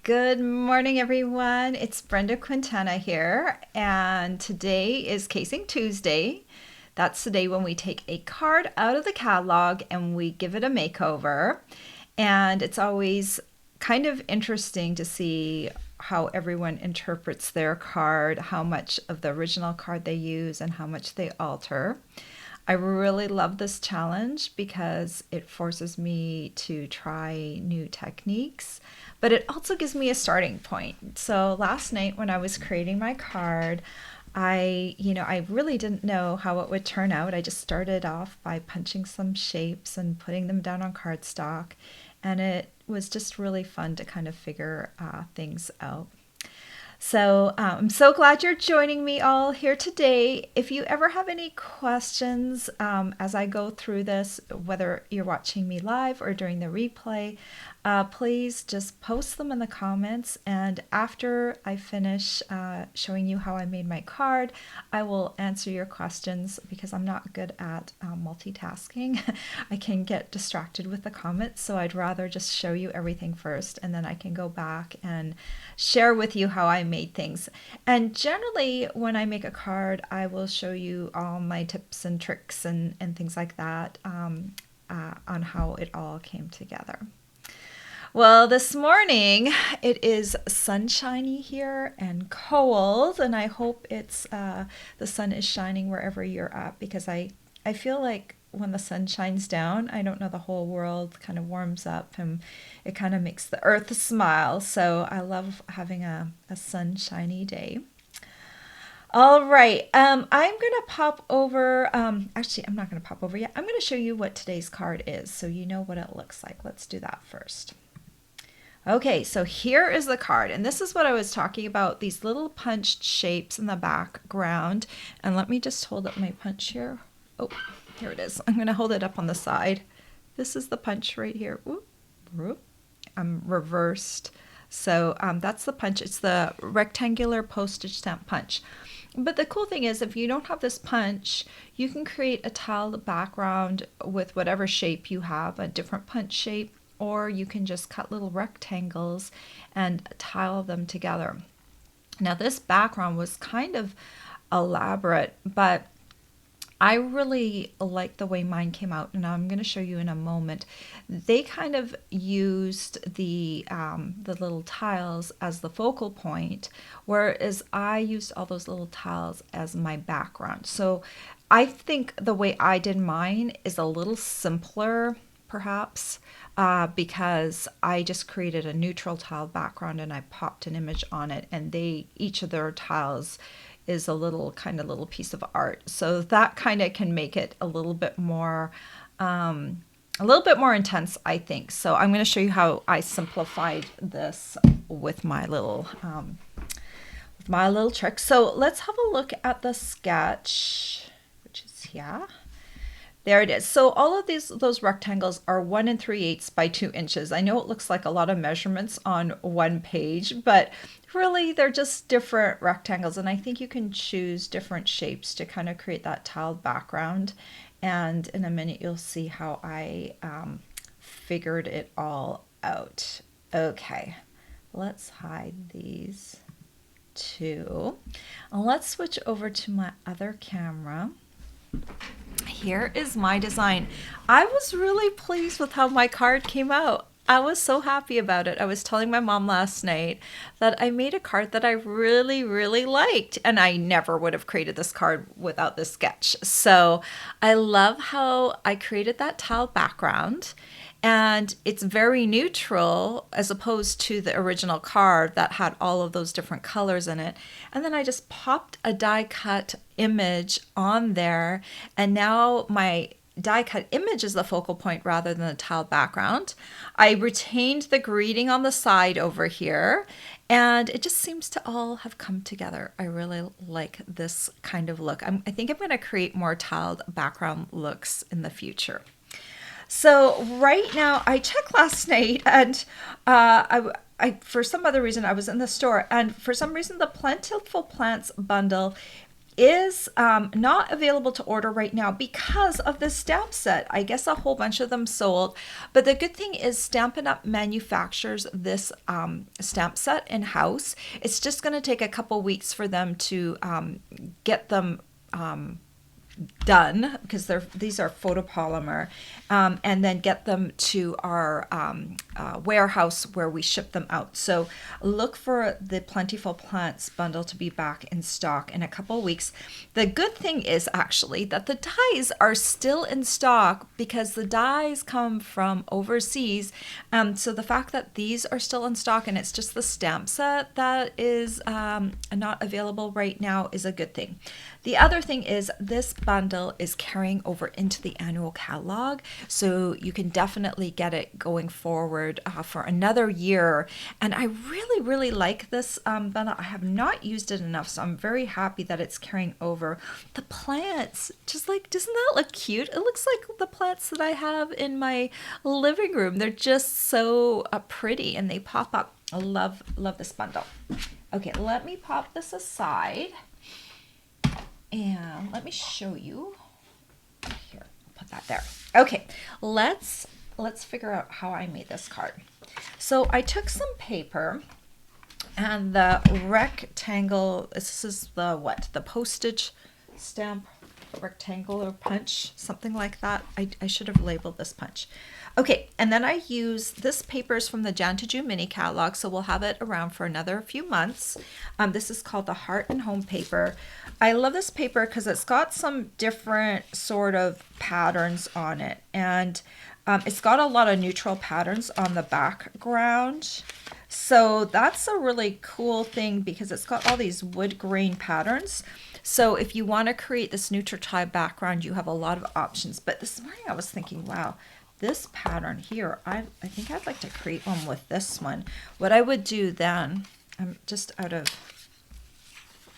Good morning, everyone. It's Brenda Quintana here, and today is Casing Tuesday. That's the day when we take a card out of the catalog and we give it a makeover. And it's always kind of interesting to see how everyone interprets their card, how much of the original card they use, and how much they alter. I really love this challenge because it forces me to try new techniques, but it also gives me a starting point. So last night when I was creating my card, I really didn't know how it would turn out. I just started off by punching some shapes and putting them down on cardstock, and it was just really fun to kind of figure things out. So I'm so glad you're joining me all here today. If you ever have any questions as I go through this, whether you're watching me live or during the replay, please just post them in the comments. And after I finish showing you how I made my card, I will answer your questions because I'm not good at multitasking. I can get distracted with the comments, so I'd rather just show you everything first and then I can go back and share with you how I made things. And generally, when I make a card, I will show you all my tips and tricks and things like that on how it all came together. Well, this morning it is sunshiny here and cold, and I hope it's the sun is shining wherever you're at because I feel like when the sun shines down, I don't know, the whole world kind of warms up and it kind of makes the earth smile. So I love having a sunshiny day. All right, I'm going to pop over. Actually, I'm not going to pop over yet. I'm going to show you what today's card is so you know what it looks like. Let's do that first. Okay, so here is the card, and this is what I was talking about, these little punched shapes in the background. And let me just hold up my punch here. Oh, here it is. I'm going to hold it up on the side. This is the punch right here. Whoop, whoop. I'm reversed. So that's the punch. It's the rectangular postage stamp punch. But the cool thing is if you don't have this punch, you can create a tiled background with whatever shape you have, a different punch shape, or you can just cut little rectangles and tile them together. Now this background was kind of elaborate, but I really like the way mine came out, and I'm going to show you in a moment. They kind of used the little tiles as the focal point, whereas I used all those little tiles as my background. So I think the way I did mine is a little simpler, perhaps, because I just created a neutral tile background and I popped an image on it, and each of their tiles is a little piece of art. So that kind of can make it a little bit more intense, I think. So I'm going to show you how I simplified this with my little trick. So let's have a look at the sketch, which is here. There it is. So all of those rectangles are 1 3/8 by 2 inches. I know it looks like a lot of measurements on one page, but really they're just different rectangles. And I think you can choose different shapes to kind of create that tiled background. And in a minute, you'll see how I figured it all out. Okay, let's hide these two. And let's switch over to my other camera. Here is my design. I was really pleased with how my card came out. I was so happy about it. I was telling my mom last night that I made a card that I really, really liked, and I never would have created this card without this sketch. So I love how I created that tile background, and it's very neutral as opposed to the original card that had all of those different colors in it. And then I just popped a die cut image on there, and now my die cut image is the focal point rather than the tile background. I retained the greeting on the side over here, and it just seems to all have come together. I really like this kind of look. I think I'm going to create more tiled background looks in the future. So right now, I checked last night, and for some other reason, I was in the store, and for some reason, the Plentiful Plants bundle is not available to order right now because of the stamp set. I guess a whole bunch of them sold, but the good thing is Stampin' Up! Manufactures this stamp set in-house. It's just going to take a couple weeks for them to get them done, because these are photopolymer, and then get them to our warehouse where we ship them out. So look for the Plentiful Plants bundle to be back in stock in a couple weeks. The good thing is actually that the dies are still in stock because the dies come from overseas. So the fact that these are still in stock and it's just the stamp set that is not available right now is a good thing. The other thing is this bundle is carrying over into the annual catalog, so you can definitely get it going forward for another year. And I really, really like this bundle. I have not used it enough, so I'm very happy that it's carrying over. The plants, just like, doesn't that look cute? It looks like the plants that I have in my living room. They're just so pretty and they pop up. I love this bundle. Okay, let me pop this aside. And let me show you. Here, I'll put that there. Okay, let's figure out how I made this card. So I took some paper and the rectangle, this is the what? The postage stamp rectangular punch, something like that. I should have labeled this punch. Okay, and then I use this paper is from the Jan to June mini catalog, so we'll have it around for another few months. This is called the Heart and Home paper. I love this paper because it's got some different sort of patterns on it, and it's got a lot of neutral patterns on the background. So that's a really cool thing because it's got all these wood grain patterns. So if you want to create this neutral tie background, you have a lot of options. But this morning I was thinking, wow, this pattern here, I think I'd like to create one with this one. What I would do then, I'm just out of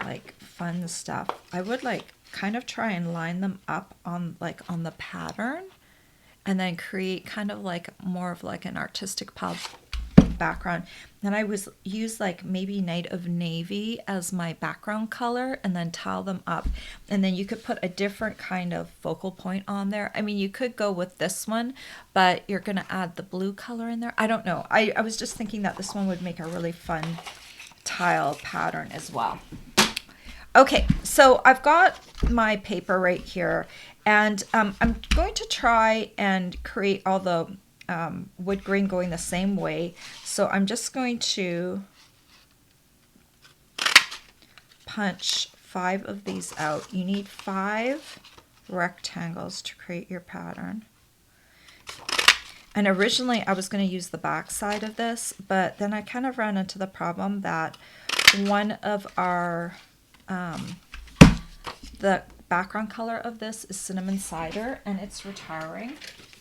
like fun stuff, I would like kind of try and line them up on like on the pattern and then create kind of like more of like an artistic background. Then I was use like maybe Night of Navy as my background color and then tile them up. And then you could put a different kind of focal point on there. I mean, you could go with this one, but you're going to add the blue color in there. I don't know. I was just thinking that this one would make a really fun tile pattern as well. Okay, so I've got my paper right here, and I'm going to try and create all the wood grain going the same way. So I'm just going to punch 5 of these out. You need 5 rectangles to create your pattern. And originally I was going to use the back side of this, but then I kind of ran into the problem that one of our the background color of this is cinnamon cider and it's retiring.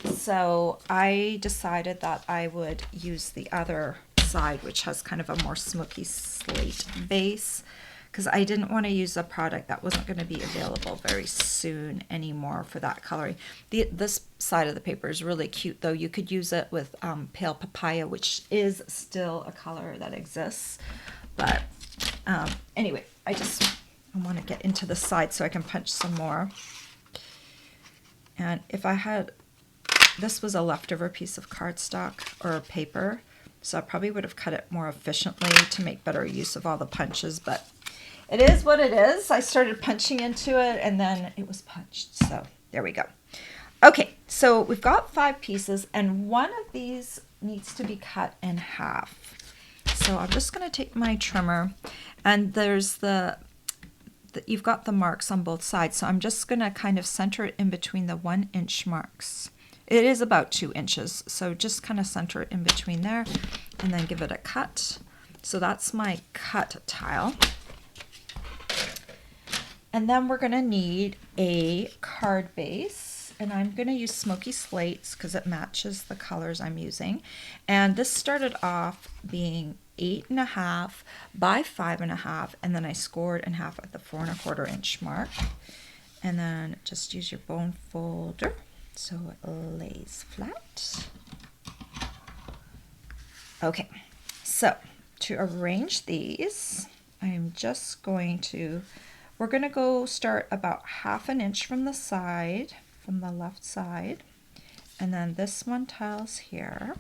So I decided that I would use the other side, which has kind of a more smoky slate base, because I didn't want to use a product that wasn't going to be available very soon anymore for that coloring. This side of the paper is really cute, though. You could use it with pale papaya, which is still a color that exists. But anyway, I want to get into the side so I can punch some more. And if I had, this was a leftover piece of cardstock or paper, so I probably would have cut it more efficiently to make better use of all the punches, but it is what it is. I started punching into it and then it was punched, so there we go. Okay, so we've got 5 pieces and one of these needs to be cut in half. So I'm just going to take my trimmer, and there's you've got the marks on both sides, so I'm just going to kind of center it in between the 1-inch marks. It is about 2 inches, so just kind of center it in between there and then give it a cut. So that's my cut tile. And then we're going to need a card base, and I'm going to use smoky slates because it matches the colors I'm using. And this started off being 8.5 by 5.5, and then I scored in half at the 4 1/4 inch mark. And then just use your bone folder so it lays flat. Okay, so to arrange these, I'm just going to We're going to go start about 1/2 inch from the side, from the left side. And then this one tiles here.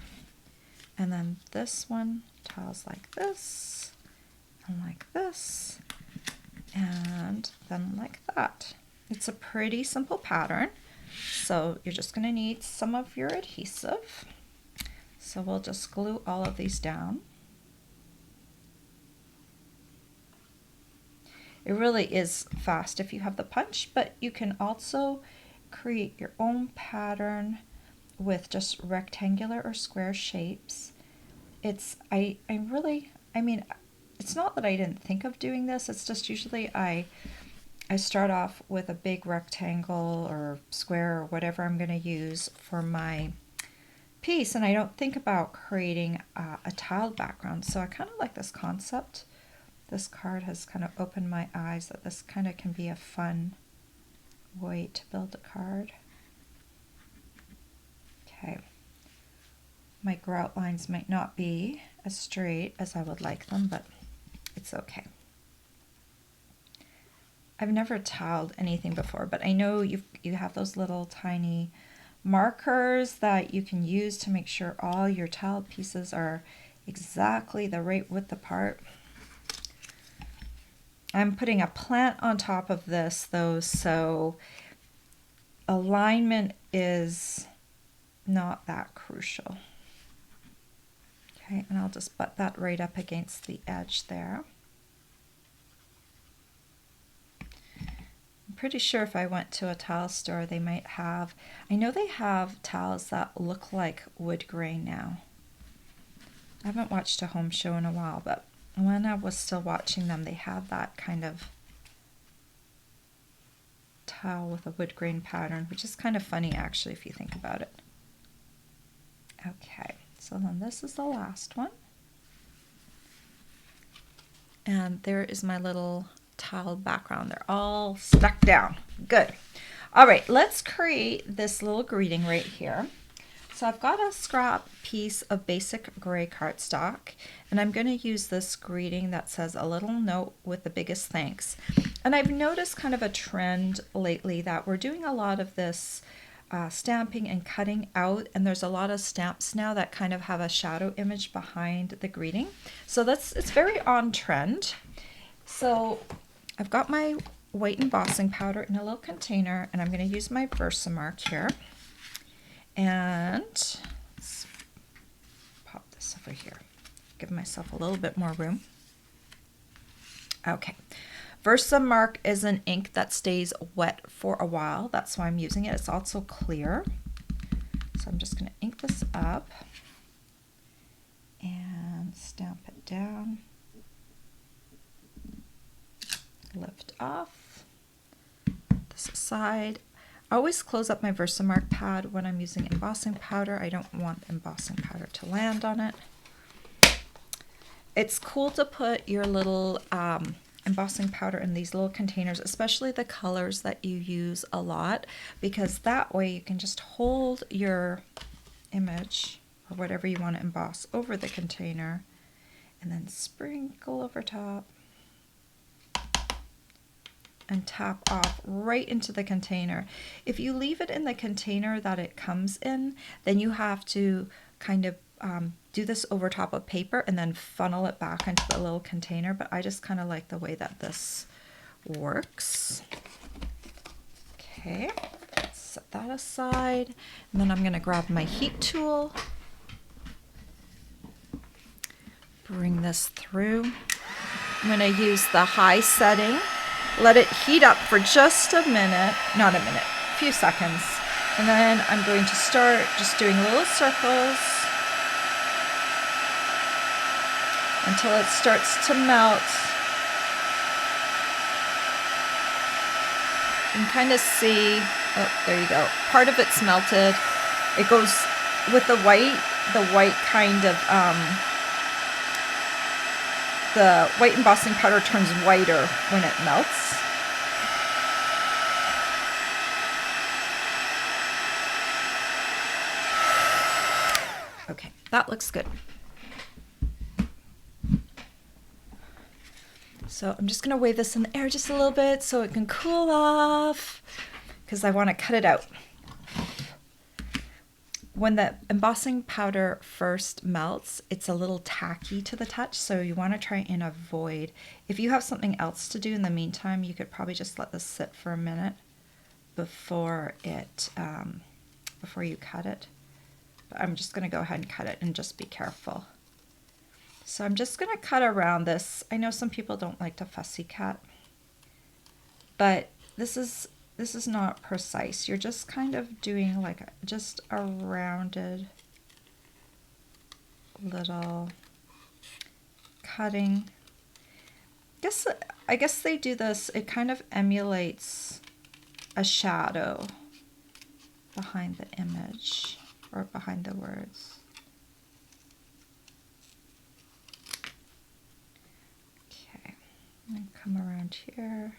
And then this one tiles like this, and like this, and then like that. It's a pretty simple pattern. So you're just going to need some of your adhesive. So we'll just glue all of these down. It really is fast if you have the punch, but you can also create your own pattern with just rectangular or square shapes. It's, I mean, it's not that I didn't think of doing this, it's just usually I start off with a big rectangle or square or whatever I'm going to use for my piece, and I don't think about creating a tiled background. So I kind of like this concept. This card has kind of opened my eyes that this kind of can be a fun way to build a card. Okay, my grout lines might not be as straight as I would like them, but it's okay. I've never tiled anything before, but I know you have those little tiny markers that you can use to make sure all your tiled pieces are exactly the right width apart. I'm putting a plant on top of this though, so alignment is not that crucial. Okay, and I'll just butt that right up against the edge there. I'm pretty sure if I went to a tile store, they might have, I know they have tiles that look like wood grain now. I haven't watched a home show in a while, but when I was still watching them, they had that kind of tile with a wood grain pattern, which is kind of funny actually if you think about it. Okay, so then this is the last one. And there is my little tile background. They're all stuck down. Good. All right, let's create this little greeting right here. So I've got a scrap piece of basic gray cardstock, and I'm going to use this greeting that says a little note with the biggest thanks. And I've noticed kind of a trend lately that we're doing a lot of this stamping and cutting out, and there's a lot of stamps now that kind of have a shadow image behind the greeting. So it's very on trend. So I've got my white embossing powder in a little container, and I'm going to use my Versamark here. And let's pop this over here, give myself a little bit more room. Okay. Versamark is an ink that stays wet for a while. That's why I'm using it. It's also clear. So I'm just going to ink this up and stamp it down. Lift off. This aside. I always close up my Versamark pad when I'm using embossing powder. I don't want embossing powder to land on it. It's cool to put your little embossing powder in these little containers, especially the colors that you use a lot, because that way you can just hold your image or whatever you want to emboss over the container and then sprinkle over top and tap off right into the container. If you leave it in the container that it comes in, then you have to kind of do this over top of paper and then funnel it back into the little container, but I just kind of like the way that this works. Okay, set that aside, and then I'm going to grab my heat tool, bring this through. I'm going to use the high setting, let it heat up for just a minute, not a minute, a few seconds, and then I'm going to start just doing little circles until it starts to melt. You can kind of see, oh, there you go. Part of it's melted. It goes with the white kind of, the white embossing powder turns whiter when it melts. Okay, that looks good. So I'm just going to wave this in the air just a little bit so it can cool off because I want to cut it out. When the embossing powder first melts, it's a little tacky to the touch, so you want to try and avoid. If you have something else to do in the meantime, you could probably just let this sit for a minute before you cut it. But I'm just going to go ahead and cut it and just be careful. So I'm just going to cut around this. I know some people don't like to fussy cut, but this is not precise. You're just kind of doing like just a rounded little cutting. I guess they do this, it kind of emulates a shadow behind the image or behind the words. Okay, I'm going to come around here.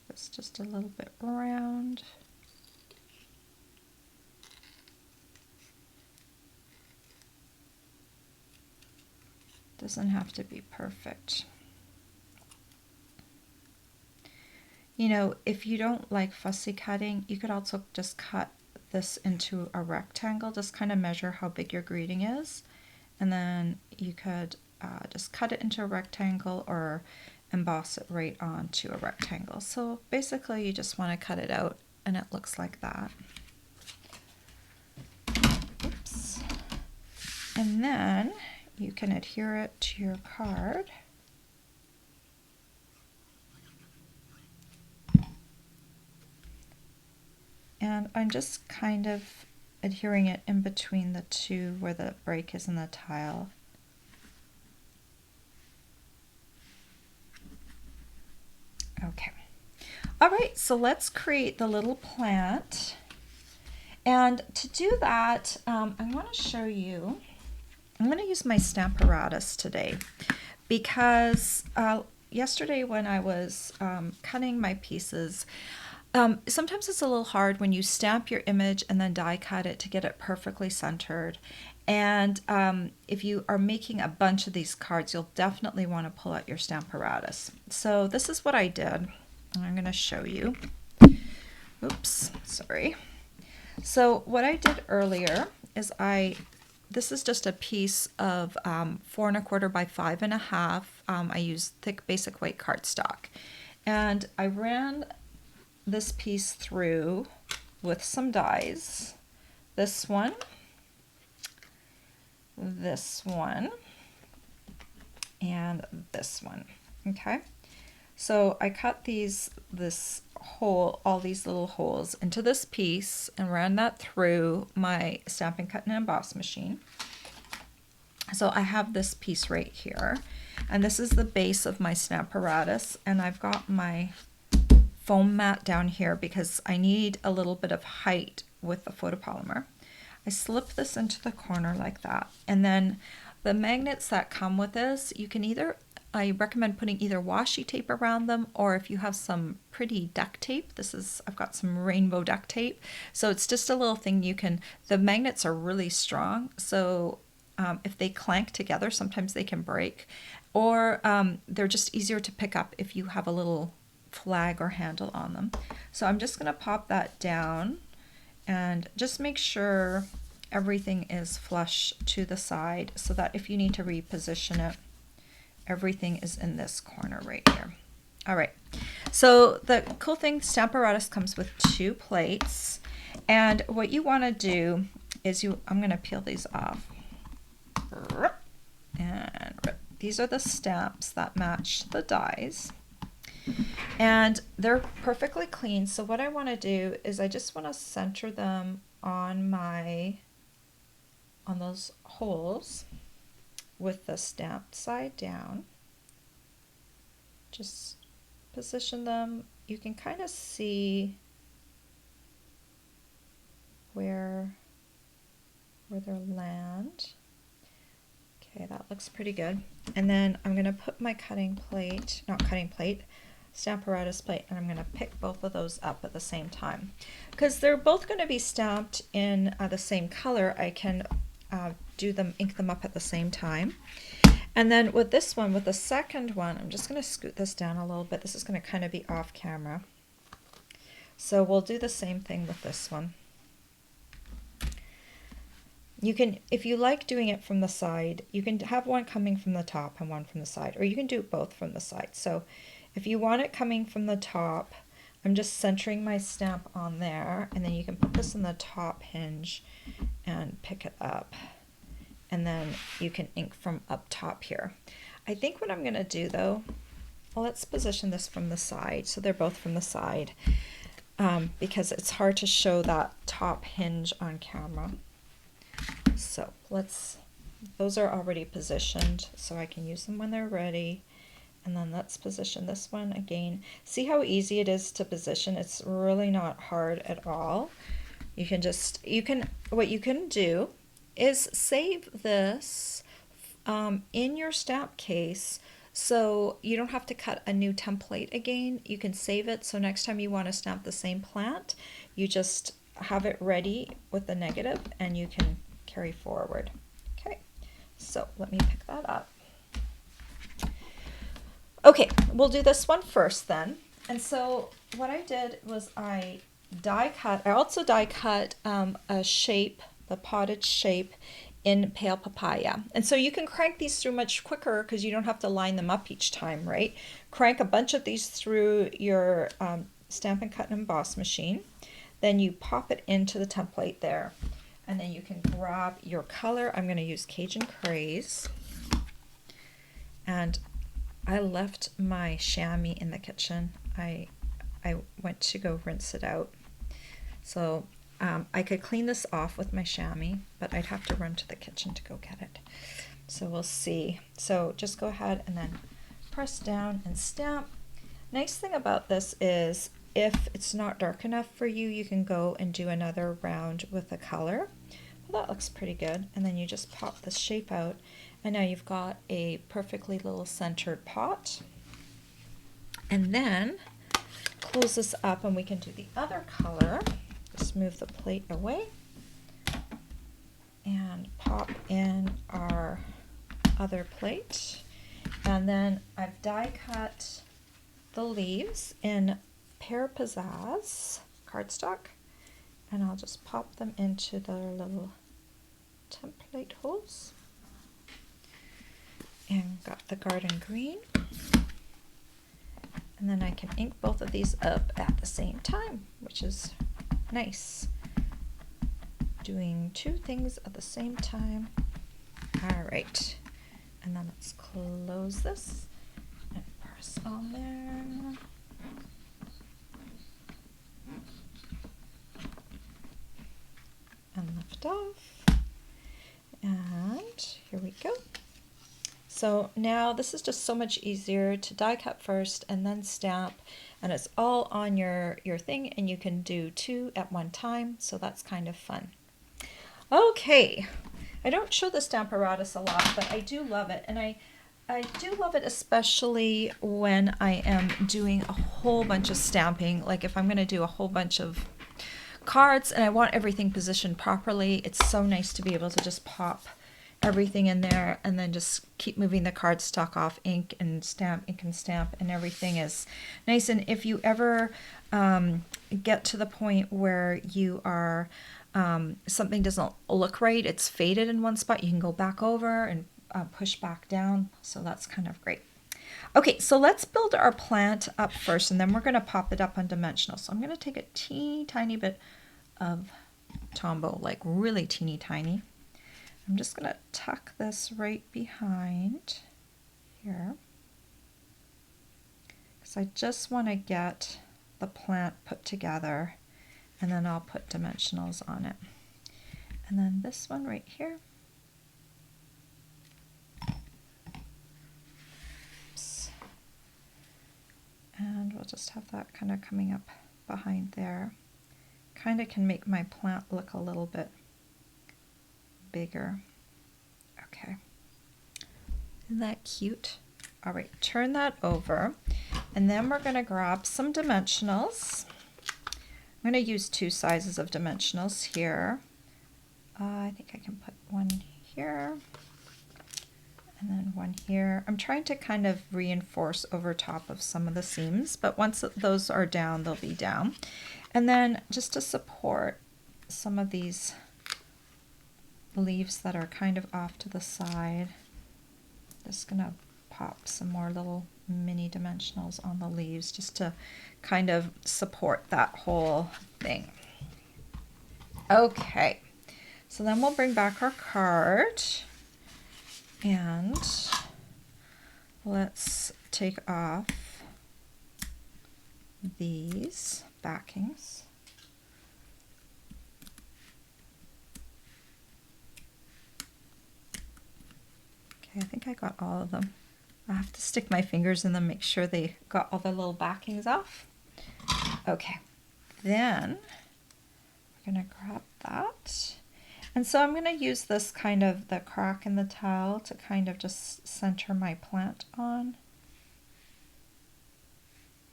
It's just a little bit round. Doesn't have to be perfect. You know, if you don't like fussy cutting, you could also just cut this into a rectangle. Just kind of measure how big your greeting is. And then you could just cut it into a rectangle or emboss it right onto a rectangle. So basically you just want to cut it out and it looks like that. Oops. And then you can adhere it to your card. And I'm just kind of adhering it in between the two where the break is in the tile. Okay. All right, so let's create the little plant. And to do that, I want to show you, I'm going to use my Stamparatus today because yesterday when I was cutting my pieces, sometimes it's a little hard when you stamp your image and then die cut it to get it perfectly centered. And if you are making a bunch of these cards, you'll definitely want to pull out your Stamparatus. So this is what I did. I'm going to show you. Oops, sorry. So what I did earlier is this is just a piece of 4 1/4 by 5 1/2. I used thick basic white cardstock. And I ran this piece through with some dies. This one, and this one. Okay, so I cut all these little holes into this piece and ran that through my Stampin' Cut and Emboss machine. So I have this piece right here, and this is the base of my Stamparatus, and I've got my foam mat down here because I need a little bit of height with the photopolymer. I slip this into the corner like that, and then the magnets that come with this, you can I recommend putting either washi tape around them, or if you have some pretty duct tape, I've got some rainbow duct tape. So it's just a little thing the magnets are really strong, so if they clank together, sometimes they can break, or they're just easier to pick up if you have a little flag or handle on them. So I'm just going to pop that down and just make sure everything is flush to the side so that if you need to reposition it, everything is in this corner right here. All right, so the cool thing, Stamparatus comes with 2 plates, and what you want to do is I'm going to peel these off. And these are the stamps that match the dies. And they're perfectly clean. So what I want to do is I just want to center them on those holes with the stamped side down. Just position them. You can kind of see where they'll land. Okay, that looks pretty good. And then I'm going to put my Stamparatus plate, and I'm going to pick both of those up at the same time. Because they're both going to be stamped in the same color, I can ink them up at the same time. And then with this one, with the second one, I'm just going to scoot this down a little bit. This is going to kind of be off camera. So we'll do the same thing with this one. You can, if you like doing it from the side, you can have one coming from the top and one from the side, or you can do both from the side. So if you want it coming from the top, I'm just centering my stamp on there, and then you can put this in the top hinge and pick it up. And then you can ink from up top here. I think what I'm going to do though, well, let's position this from the side. So they're both from the side because it's hard to show that top hinge on camera. So those are already positioned, so I can use them when they're ready. And then let's position this one again. See how easy it is to position? It's really not hard at all. What you can do is save this in your stamp case, so you don't have to cut a new template again. You can save it, so next time you want to stamp the same plant, you just have it ready with the negative and you can carry forward. Okay, so let me pick that up. Okay, we'll do this one first then. And so what I did was I also die cut a shape, the potted shape in pale papaya. And so you can crank these through much quicker because you don't have to line them up each time, right? Crank a bunch of these through your Stampin' Cut and Emboss machine. Then you pop it into the template there. And then you can grab your color. I'm going to use Cajun Craze. And I left my chamois in the kitchen. I went to go rinse it out. So I could clean this off with my chamois, but I'd have to run to the kitchen to go get it. So we'll see. So just go ahead and then press down and stamp. Nice thing about this is if it's not dark enough for you, you can go and do another round with the color. Well, that looks pretty good. And then you just pop the shape out, and now you've got a perfectly little centered pot. And then close this up and we can do the other color. Just move the plate away and pop in our other plate. And then I've die cut the leaves in Pear Pizzazz cardstock, and I'll just pop them into the little template holes. And got the garden green. And then I can ink both of these up at the same time, which is nice. Doing two things at the same time. All right. And then let's close this and press on there. And lift off. And here we go. So now this is just so much easier to die cut first and then stamp, and it's all on your thing, and you can do two at one time, so that's kind of fun. Okay, I don't show the Stamparatus a lot, but I do love it, and I do love it especially when I am doing a whole bunch of stamping, like if I'm going to do a whole bunch of cards and I want everything positioned properly. It's so nice to be able to just pop everything in there and then just keep moving the cardstock off, ink and stamp, and everything is nice. And if you ever get to the point where you are something doesn't look right, it's faded in one spot, you can go back over and push back down, so that's kind of great. Okay, so let's build our plant up first, and then we're going to pop it up on dimensional. So I'm going to take a teeny tiny bit of Tombow, like really teeny tiny. I'm just going to tuck this right behind here, because I just want to get the plant put together, and then I'll put dimensionals on it. And then this one right here. Oops. And we'll just have that kind of coming up behind there. Kind of can make my plant look a little bit bigger. Okay. Isn't that cute? All right, turn that over, and then we're going to grab some dimensionals. I'm going to use two sizes of dimensionals here. I think I can put one here And then one here. I'm trying to kind of reinforce over top of some of the seams, but once those are down, they'll be down. And then just to support some of these leaves that are kind of off to the side, just gonna pop some more little mini dimensionals on the leaves just to kind of support that whole thing. Okay, so then we'll bring back our card and let's take off these backings. Okay, I think I got all of them. I have to stick my fingers in them, make sure they got all the little backings off. Okay, then we're gonna grab that. And so I'm gonna use this kind of the crack in the towel to kind of just center my plant on.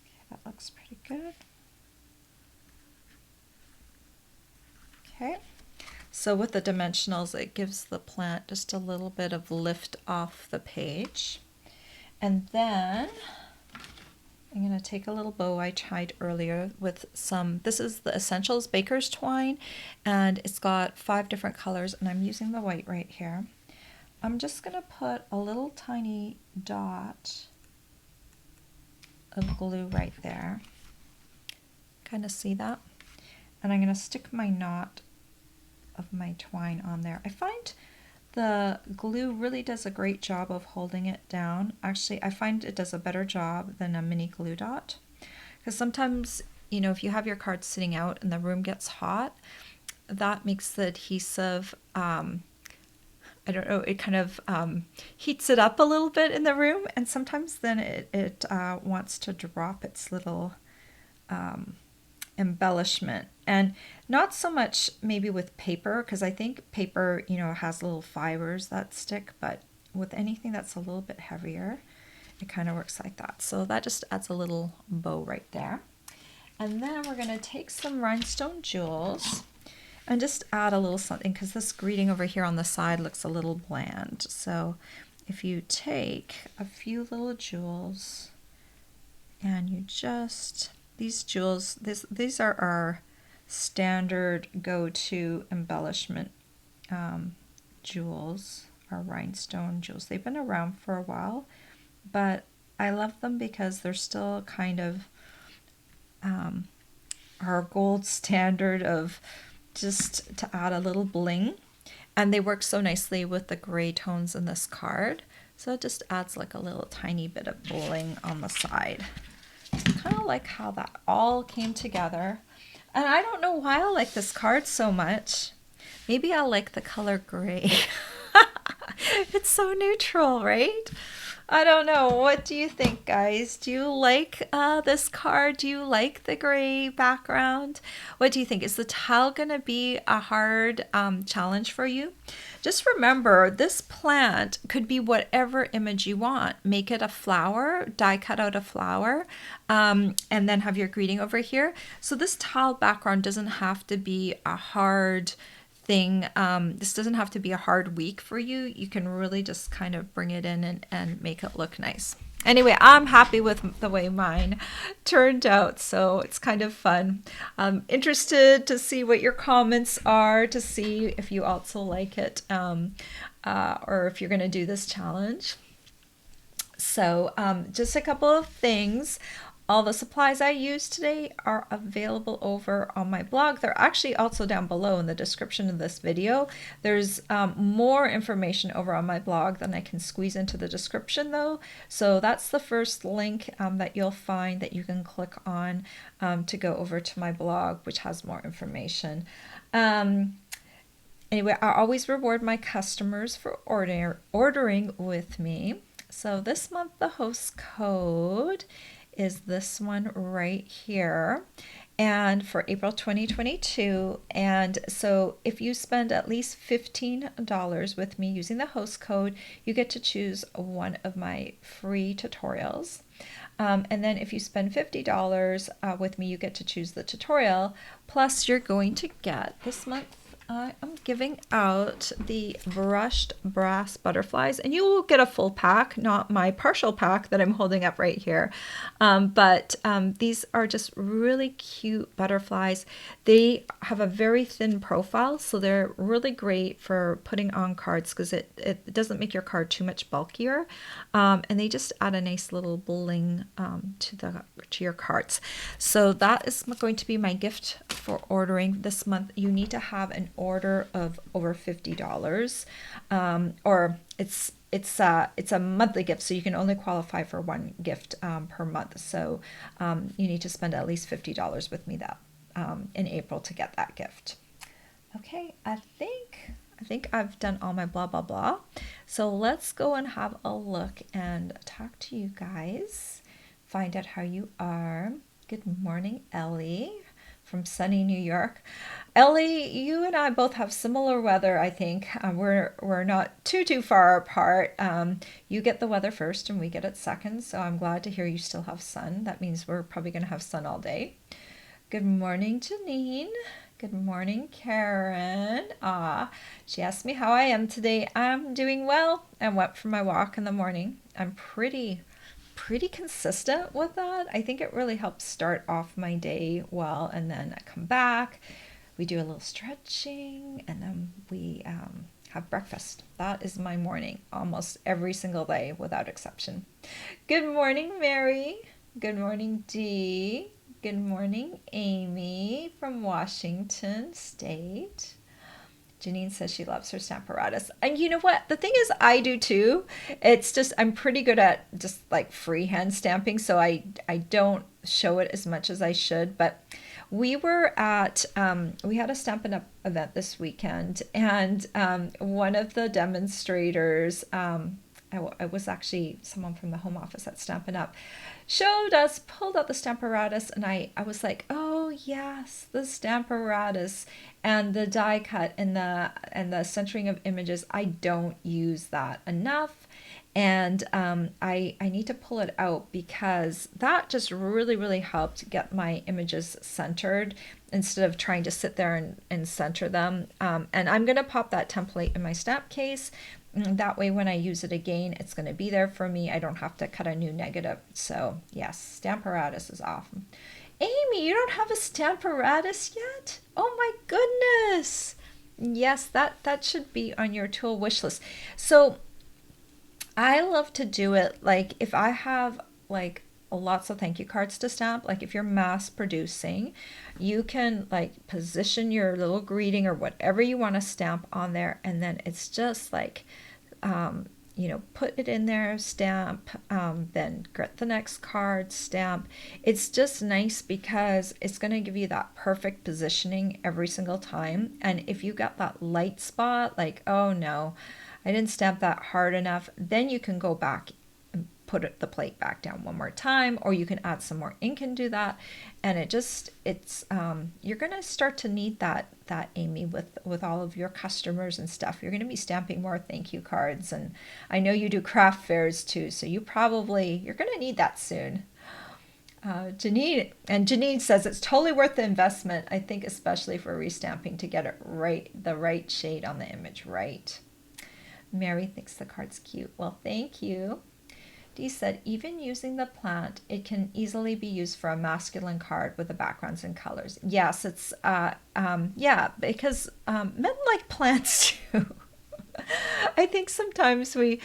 Okay, that looks pretty good. Okay, so with the dimensionals, it gives the plant just a little bit of lift off the page. And then I'm going to take a little bow I tried earlier with some, this is the Essentials Baker's Twine, and it's got 5 different colors, and I'm using the white right here. I'm just going to put a little tiny dot of glue right there. Kind of see that? And I'm going to stick my knot of my twine on there. I find the glue really does a great job of holding it down. Actually, I find it does a better job than a mini glue dot. Because sometimes, you know, if you have your card sitting out and the room gets hot, that makes the adhesive, I don't know, it kind of heats it up a little bit in the room. And sometimes then it wants to drop its little embellishment. And not so much maybe with paper, because I think paper, you know, has little fibers that stick, but with anything that's a little bit heavier, it kind of works like that. So that just adds a little bow right there. And then we're going to take some rhinestone jewels and just add a little something, because this greeting over here on the side looks a little bland. So if you take a few little jewels and you just, these jewels, these are our standard go-to embellishment jewels, our rhinestone jewels. They've been around for a while, but I love them because they're still kind of our gold standard of just to add a little bling. And they work so nicely with the gray tones in this card. So it just adds like a little tiny bit of bling on the side. Kind of like how that all came together. And I don't know why I like this card so much. Maybe I like the color gray. It's so neutral, right? I don't know. What do you think, guys? Do you like this card? Do you like the gray background? What do you think? Is the tile going to be a hard challenge for you? Just remember, this plant could be whatever image you want. Make it a flower, die cut out a flower, and then have your greeting over here. So this tile background doesn't have to be a hard thing. This doesn't have to be a hard week for you. You can really just kind of bring it in and make it look nice. Anyway, I'm happy with the way mine turned out, so it's kind of fun. I'm interested to see what your comments are, to see if you also like it, or if you're going to do this challenge. So just a couple of things. All the supplies I used today are available over on my blog. They're actually also down below in the description of this video. There's more information over on my blog than I can squeeze into the description though. So that's the first link that you'll find that you can click on to go over to my blog, which has more information. Anyway, I always reward my customers for ordering with me. So this month the host code is this one right here, and for April 2022. And so if you spend at least $15 with me using the host code, you get to choose one of my free tutorials. And then if you spend $50 with me, you get to choose the tutorial, plus you're going to get this month I am giving out the brushed brass butterflies, and you will get a full pack, not my partial pack that I'm holding up right here. But these are just really cute butterflies. They have a very thin profile, so they're really great for putting on cards because it doesn't make your card too much bulkier. And they just add a nice little bling to your cards. So that is going to be my gift for ordering this month. You need to have an order of over $50, or it's a monthly gift, so you can only qualify for one gift per month. So you need to spend at least $50 with me that in April to get that gift. Okay, I think I've done all my blah blah blah. So let's go and have a look and talk to you guys. Find out how you are. Good morning, Ellie from sunny New York. Ellie, you and I both have similar weather, I think. We're not too far apart. You get the weather first and we get it second, so I'm glad to hear you still have sun. That means we're probably going to have sun all day. Good morning, Janine. Good morning, Karen. She asked me how I am today. I'm doing well. I went for my walk in the morning. I'm pretty consistent with that. I think it really helps start off my day well, and then I come back, we do a little stretching, and then we have breakfast. That is my morning almost every single day without exception. Good morning, Mary. Good morning, Dee. Good morning, Amy from Washington State. Janine says she loves her stamp apparatus. And you know what? The thing is, I do too. It's just, I'm pretty good at just like freehand stamping, so I don't show it as much as I should. But we were at, we had a Stampin' Up! Event this weekend, and one of the demonstrators, it was actually someone from the home office at Stampin' Up!, pulled out the Stamparatus, and I was like, oh yes, the Stamparatus, and the die cut and the centering of images. I don't use that enough, and I need to pull it out because that just really helped get my images centered instead of trying to sit there and center them. And I'm going to pop that template in my stamp case. That way when I use it again, it's going to be there for me. I don't have to cut a new negative. So yes, Stamparatus is awesome. Amy, you don't have a Stamparatus yet? Oh my goodness. Yes, that should be on your tool wish list. So I love to do it like if I have like lots of thank you cards to stamp, like if you're mass producing, you can like position your little greeting or whatever you want to stamp on there, and then it's just like put it in there, stamp, then get the next card, stamp. It's just nice because it's going to give you that perfect positioning every single time. And if you got that light spot, like, oh no, I didn't stamp that hard enough, then you can go back and put the plate back down one more time, or you can add some more ink and do that. And you're going to start to need that Amy with all of your customers and stuff. You're going to be stamping more thank you cards, and I know you do craft fairs too, so you're going to need that soon. Janine says it's totally worth the investment, I think, especially for restamping, to get it right, the right shade on the image right. Mary thinks the card's cute. Well, thank you. Dee said, even using the plant, it can easily be used for a masculine card with the backgrounds and colors. Yes, it's, because men like plants too. I think sometimes we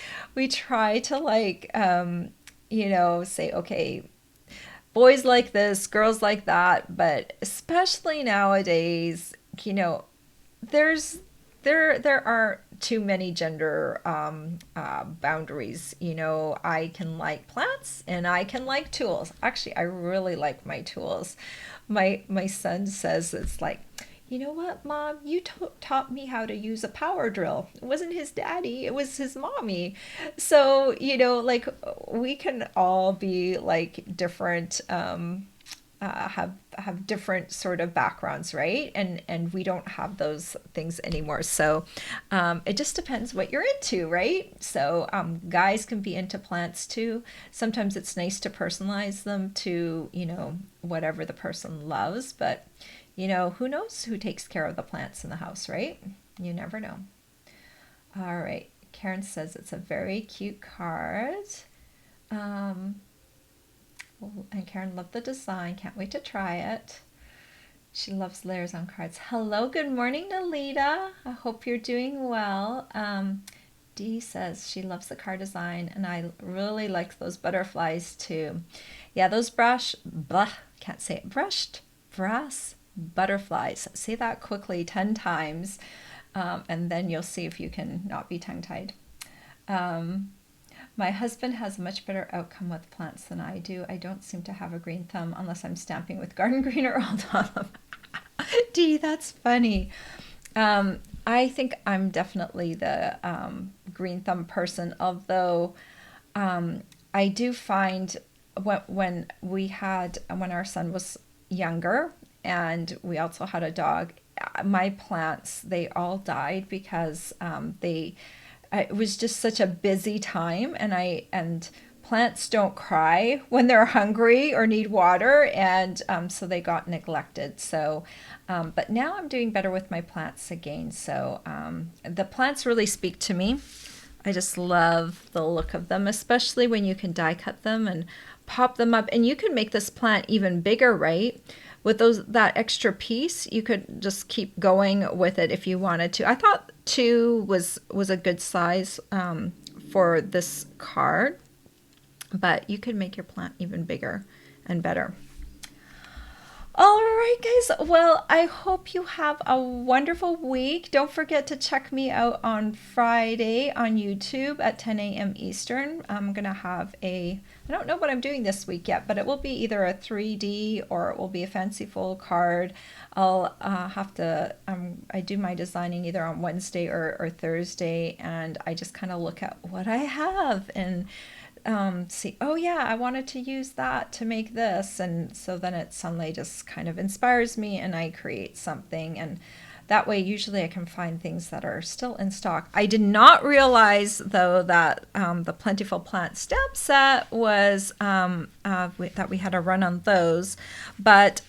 try to like, say, okay, boys like this, girls like that, but especially nowadays, there are too many gender boundaries. I can like plants and I can like tools. Actually, I really like my tools. My son says it's like, you know what, Mom, you taught me how to use a power drill. It wasn't his daddy, it was his mommy. So, like we can all be like different, have different sort of backgrounds, right? And we don't have those things anymore. So it just depends what you're into, right? So guys can be into plants too. Sometimes it's nice to personalize them to, whatever the person loves. But who knows who takes care of the plants in the house, right? You never know. All right. Karen says it's a very cute card. And Karen loved the design. Can't wait to try it. She loves layers on cards. Hello, good morning, Nalita. I hope you're doing well. Dee says she loves the card design, and I really like those butterflies too. Yeah, those brushed brass butterflies. Say that quickly 10 times, and then you'll see if you can not be tongue-tied. My husband has a much better outcome with plants than I do. I don't seem to have a green thumb unless I'm stamping with garden green or old olive. Dee, that's funny. I think I'm definitely the green thumb person, although I do find when our son was younger and we also had a dog, my plants, they all died because it was just such a busy time, and plants don't cry when they're hungry or need water, and so they got neglected. So, but now I'm doing better with my plants again. So the plants really speak to me. I just love the look of them, especially when you can die cut them and pop them up, and you can make this plant even bigger, right? With that extra piece, you could just keep going with it if you wanted to. I thought 2 was a good size for this card, but you could make your plant even bigger and better. All right, guys. Well, I hope you have a wonderful week. Don't forget to check me out on Friday on YouTube at 10 a.m. Eastern. I'm going to have I don't know what I'm doing this week yet, but it will be either a 3D or it will be a fanciful card. I'll have to, I do my designing either on Wednesday or Thursday, and I just kind of look at what I have and see, oh yeah, I wanted to use that to make this, and so then it suddenly just kind of inspires me and I create something, and that way usually I can find things that are still in stock. I did not realize though that the Plentiful Plant Stamp Set was that we had a run on those, but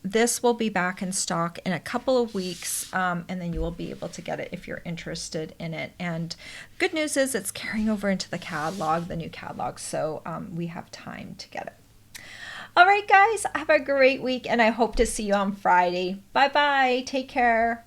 this will be back in stock in a couple of weeks, and then you will be able to get it if you're interested in it. And good news is it's carrying over into the catalog, the new catalog, so we have time to get it. All right, guys, have a great week, and I hope to see you on Friday. Bye-bye. Take care.